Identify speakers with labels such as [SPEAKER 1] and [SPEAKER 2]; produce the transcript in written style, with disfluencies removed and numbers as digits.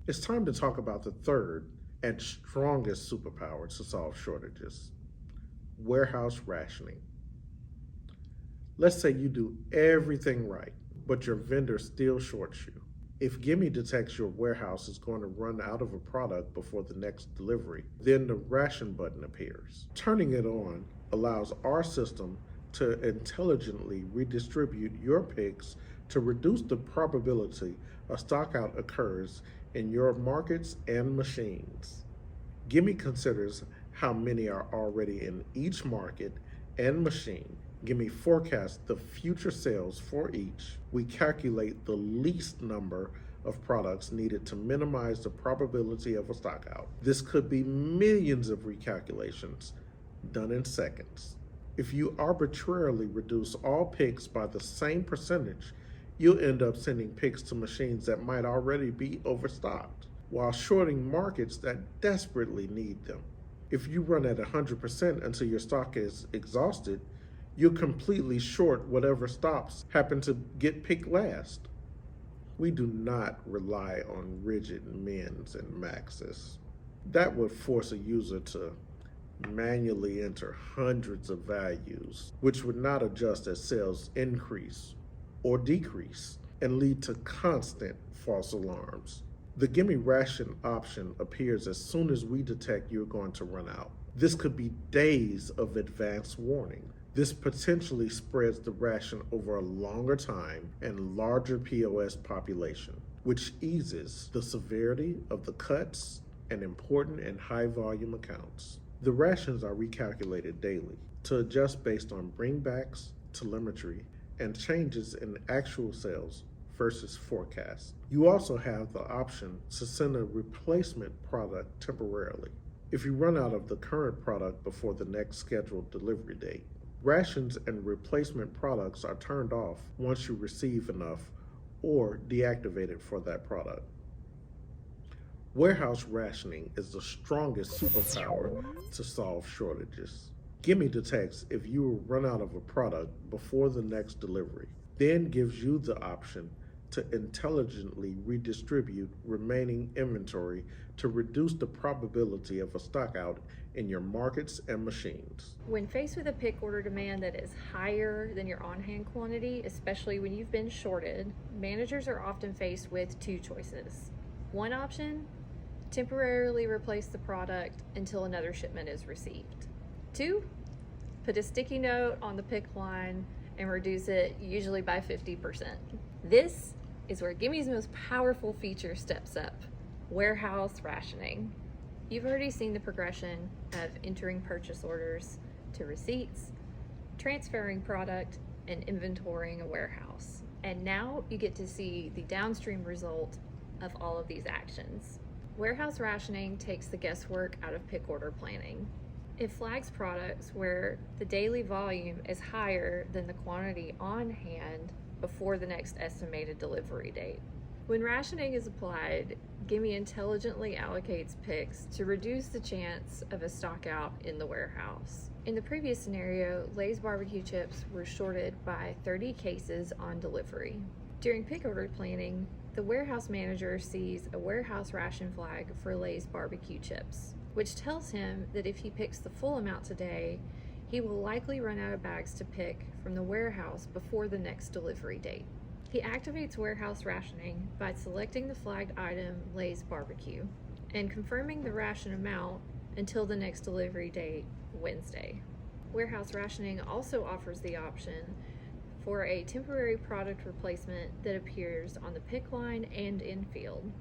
[SPEAKER 1] It's time to talk about the third and strongest superpower to solve shortages: warehouse rationing. Let's say you do everything right, but your vendor still shorts you. If Gimme detects your warehouse is going to run out of a product before the next delivery, then the ration button appears. Turning it on allows our system to intelligently redistribute your picks to reduce the probability a stockout occurs in your markets and machines. Gimme considers how many are already in each market and machine. Gimme forecasts the future sales for each. We calculate the least number of products needed to minimize the probability of a stockout. This could be millions of recalculations done in seconds. If you arbitrarily reduce all picks by the same percentage, you'll end up sending picks to machines that might already be overstocked, while shorting markets that desperately need them. If you run at 100% until your stock is exhausted, you'll completely short whatever stops happen to get picked last. We do not rely on rigid mins and maxes. That would force a user to manually enter hundreds of values, which would not adjust as sales increase or decrease and lead to constant false alarms. The Gimme Ration option appears as soon as we detect you're going to run out. This could be days of advance warning. This potentially spreads the ration over a longer time and larger POS population, which eases the severity of the cuts and important and high volume accounts. The rations are recalculated daily to adjust based on bringbacks, telemetry, and changes in actual sales versus forecast. You also have the option to send a replacement product temporarily if you run out of the current product before the next scheduled delivery date. Rations and replacement products are turned off once you receive enough or deactivated for that product. Warehouse rationing is the strongest superpower to solve shortages. Gimme detects if you will run out of a product before the next delivery, then gives you the option to intelligently redistribute remaining inventory to reduce the probability of a stockout in your markets and machines.
[SPEAKER 2] When faced with a pick order demand that is higher than your on-hand quantity, especially when you've been shorted, managers are often faced with two choices. One option, temporarily replace the product until another shipment is received. Two, put a sticky note on the pick line and reduce it usually by 50%. This is where Gimme's most powerful feature steps up: warehouse rationing. You've already seen the progression of entering purchase orders to receipts, transferring product, and inventorying a warehouse. And now you get to see the downstream result of all of these actions. Warehouse rationing takes the guesswork out of pick order planning. It flags products where the daily volume is higher than the quantity on hand before the next estimated delivery date. When rationing is applied, Gimme intelligently allocates picks to reduce the chance of a stockout in the warehouse. In the previous scenario, Lay's barbecue chips were shorted by 30 cases on delivery. During pick order planning, the warehouse manager sees a warehouse ration flag for Lay's barbecue chips, which tells him that if he picks the full amount today, he will likely run out of bags to pick from the warehouse before the next delivery date. He activates warehouse rationing by selecting the flagged item Lay's barbecue and confirming the ration amount until the next delivery date, Wednesday. Warehouse rationing also offers the option for a temporary product replacement that appears on the pick line and in field.